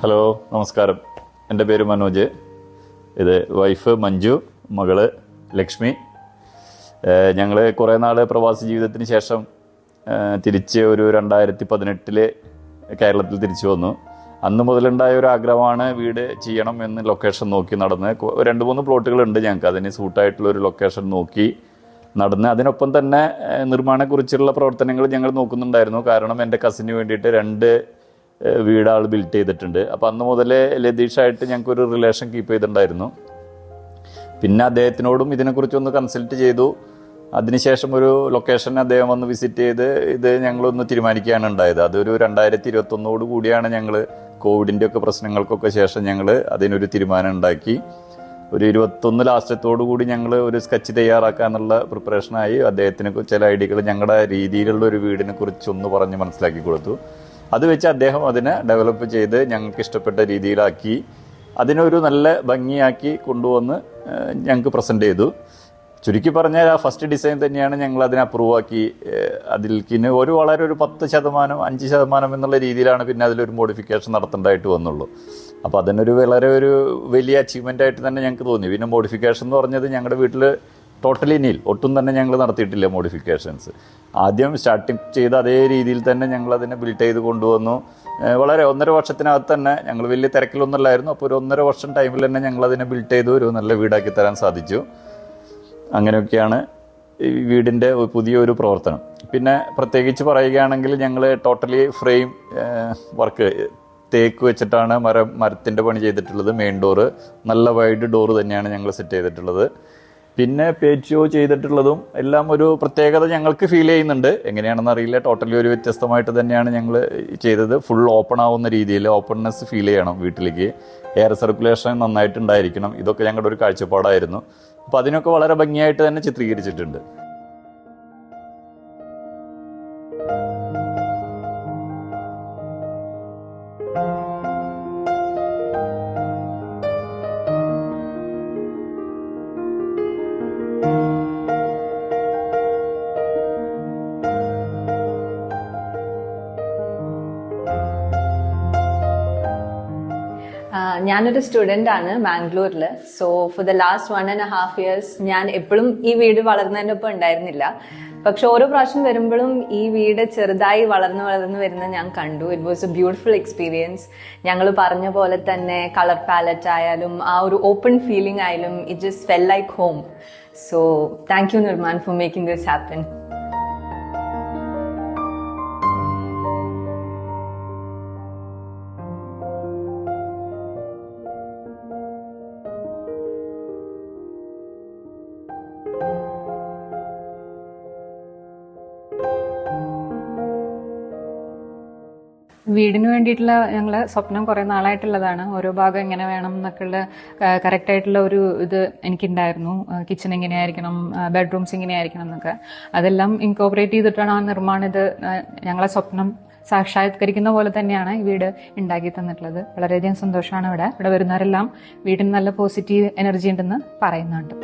Hello, നമസ്കാരം. എൻ്റെ പേര് മനോജ്. ഇത് വൈഫ് മഞ്ജു, മകള് ലക്ഷ്മി. ഞങ്ങൾ കുറേ നാൾ പ്രവാസി ജീവിതത്തിന് ശേഷം തിരിച്ച് ഒരു 2018 കേരളത്തിൽ തിരിച്ചു വന്നു. അന്ന് മുതലുണ്ടായ ഒരു ആഗ്രഹമാണ് വീട് ചെയ്യണം എന്ന് ലൊക്കേഷൻ നോക്കി നടന്ന് 2-3 പ്ലോട്ടുകളുണ്ട് ഞങ്ങൾക്ക്. അതിന് സൂട്ടായിട്ടുള്ളൊരു ലൊക്കേഷൻ നോക്കി നടന്ന് അതിനൊപ്പം തന്നെ നിർമ്മാണത്തെക്കുറിച്ചുള്ള പ്രവർത്തനങ്ങൾ ഞങ്ങൾ നോക്കുന്നുണ്ടായിരുന്നു. കാരണം എൻ്റെ കസിന് വേണ്ടിയിട്ട് 2 വീട് ആൾ ബിൽഡ് ചെയ്തിട്ടുണ്ട്. അപ്പോൾ അന്ന് മുതലേ ലതീഷായിട്ട് ഞങ്ങൾക്കൊരു റിലേഷൻ കീപ്പ് ചെയ്തിട്ടുണ്ടായിരുന്നു. പിന്നെ അദ്ദേഹത്തിനോടും ഇതിനെക്കുറിച്ചൊന്ന് കൺസൾട്ട് ചെയ്തു. അതിനുശേഷം ഒരു ലൊക്കേഷൻ അദ്ദേഹം വന്ന് വിസിറ്റ് ചെയ്ത് ഇത് ഞങ്ങളൊന്ന് തീരുമാനിക്കുകയാണ് ഉണ്ടായത്. അതൊരു 2021 കൂടിയാണ് ഞങ്ങൾ കോവിഡിൻ്റെ ഒക്കെ പ്രശ്നങ്ങൾക്കൊക്കെ ശേഷം ഞങ്ങൾ അതിനൊരു തീരുമാനം ഉണ്ടാക്കി. ഒരു 21 ലാസ്റ്റത്തോടു കൂടി ഞങ്ങൾ ഒരു സ്കെച്ച് തയ്യാറാക്കാനുള്ള പ്രിപ്പറേഷനായി. അദ്ദേഹത്തിന് ചില ഐഡിയകൾ ഞങ്ങളുടെ രീതിയിലുള്ള ഒരു വീടിനെ കുറിച്ചൊന്ന് പറഞ്ഞ് മനസ്സിലാക്കി കൊടുത്തു. അത് വെച്ച് അദ്ദേഹം അതിനെ ഡെവലപ്പ് ചെയ്ത് ഞങ്ങൾക്ക് ഇഷ്ടപ്പെട്ട രീതിയിലാക്കി അതിനൊരു നല്ല ഭംഗിയാക്കി കൊണ്ടുവന്ന് ഞങ്ങൾക്ക് പ്രസൻറ്റ് ചെയ്തു. ചുരുക്കി പറഞ്ഞാൽ ആ ഫസ്റ്റ് ഡിസൈൻ തന്നെയാണ് ഞങ്ങൾ അതിനെ അപ്രൂവ് ആക്കി. അതിൽക്കിന് വളരെ ഒരു 10%, 5% എന്നുള്ള രീതിയിലാണ് പിന്നെ അതിലൊരു മോഡിഫിക്കേഷൻ നടത്തേണ്ടതായിട്ട് വന്നുള്ളൂ. അപ്പോൾ അതിനൊരു വളരെ ഒരു വലിയ അച്ചീവ്മെൻ്റ് ആയിട്ട് തന്നെ ഞങ്ങൾക്ക് തോന്നി. പിന്നെ മോഡിഫിക്കേഷൻ എന്ന് പറഞ്ഞത് ഞങ്ങളുടെ വീട്ടിൽ ടോട്ടലി നീൽ ഒട്ടും തന്നെ ഞങ്ങൾ നടത്തിയിട്ടില്ല മോഡിഫിക്കേഷൻസ്. ആദ്യം സ്റ്റാർട്ടിങ് ചെയ്ത അതേ രീതിയിൽ തന്നെ ഞങ്ങൾ അതിനെ ബിൽഡ് ചെയ്ത് കൊണ്ടുവന്നു. വളരെ 1.5 വർഷത്തിനകത്ത് തന്നെ ഞങ്ങൾ വലിയ തിരക്കിലൊന്നുമല്ലായിരുന്നു. അപ്പോൾ ഒരു 1.5 വർഷം ടൈമിൽ തന്നെ ഞങ്ങൾ അതിനെ ബിൽഡ് ചെയ്ത് ഒരു നല്ല വീടാക്കി തരാൻ സാധിച്ചു. അങ്ങനെയൊക്കെയാണ് ഈ വീടിൻ്റെ പുതിയൊരു പ്രവർത്തനം. പിന്നെ പ്രത്യേകിച്ച് പറയുകയാണെങ്കിൽ ഞങ്ങൾ ടോട്ടലി ഫ്രെയിം വർക്ക് തേക്ക് വെച്ചിട്ടാണ് മരത്തിൻ്റെ പണി ചെയ്തിട്ടുള്ളത്. മെയിൻ ഡോറ് നല്ല വൈഡ് ഡോറ് തന്നെയാണ് ഞങ്ങൾ സെറ്റ് ചെയ്തിട്ടുള്ളത്. പിന്നെ പേച്ചിയോ ചെയ്തിട്ടുള്ളതും എല്ലാം ഒരു പ്രത്യേകത ഞങ്ങൾക്ക് ഫീൽ ചെയ്യുന്നുണ്ട്. എങ്ങനെയാണെന്ന് അറിയില്ല, ടോട്ടലി ഒരു വ്യത്യസ്തമായിട്ട് തന്നെയാണ് ഞങ്ങൾ ചെയ്തത്. ഫുൾ ഓപ്പൺ ആവുന്ന രീതിയിൽ ഓപ്പൺനെസ് ഫീൽ ചെയ്യണം വീട്ടിലേക്ക്. എയർ സർക്കുലേഷൻ നന്നായിട്ടുണ്ടായിരിക്കണം. ഇതൊക്കെ ഞങ്ങളുടെ ഒരു കാഴ്ചപ്പാടായിരുന്നു. അപ്പോൾ അതിനൊക്കെ വളരെ ഭംഗിയായിട്ട് തന്നെ ചിത്രീകരിച്ചിട്ടുണ്ട്. ഞാനൊരു സ്റ്റുഡൻ്റ് ആണ് ബാംഗ്ലൂരിൽ. So for the last 1.5 years ഞാൻ എപ്പോഴും ഈ വീട് വളർന്നതിൻ്റെ ഒപ്പം ഉണ്ടായിരുന്നില്ല. പക്ഷെ ഓരോ പ്രാവശ്യം വരുമ്പോഴും ഈ വീട് ചെറുതായി വളർന്ന് വരുന്നത് ഞാൻ കണ്ടു. It was a beautiful experience. ഞങ്ങൾ പറഞ്ഞ പോലെ തന്നെ കളർ പാലറ്റ് ആയാലും ആ ഒരു ഓപ്പൺ ഫീലിംഗ് ആയാലും it just fell like home. So thank you Nirman for making this happen. വീടിന് വേണ്ടിയിട്ടുള്ള ഞങ്ങളെ സ്വപ്നം കുറേ നാളായിട്ടുള്ളതാണ്. ഓരോ ഭാഗം എങ്ങനെ വേണം എന്നൊക്കെയുള്ള കറക്റ്റായിട്ടുള്ള ഒരു ഇത് എനിക്കുണ്ടായിരുന്നു. കിച്ചൺ എങ്ങനെയായിരിക്കണം, ബെഡ്റൂംസ് എങ്ങനെയായിരിക്കണം എന്നൊക്കെ. അതെല്ലാം ഇൻകോപ്പറേറ്റ് ചെയ്തിട്ടാണ് ആ നിർമ്മാണം ഇത് ഞങ്ങളെ സ്വപ്നം സാക്ഷാത്കരിക്കുന്ന പോലെ തന്നെയാണ് ഈ വീട് ഉണ്ടാക്കി തന്നിട്ടുള്ളത്. വളരെയധികം സന്തോഷമാണ്. ഇവിടെ വരുന്നവരെല്ലാം വീടിന് നല്ല പോസിറ്റീവ് എനർജി ഉണ്ടെന്ന് പറയുന്നുണ്ട്.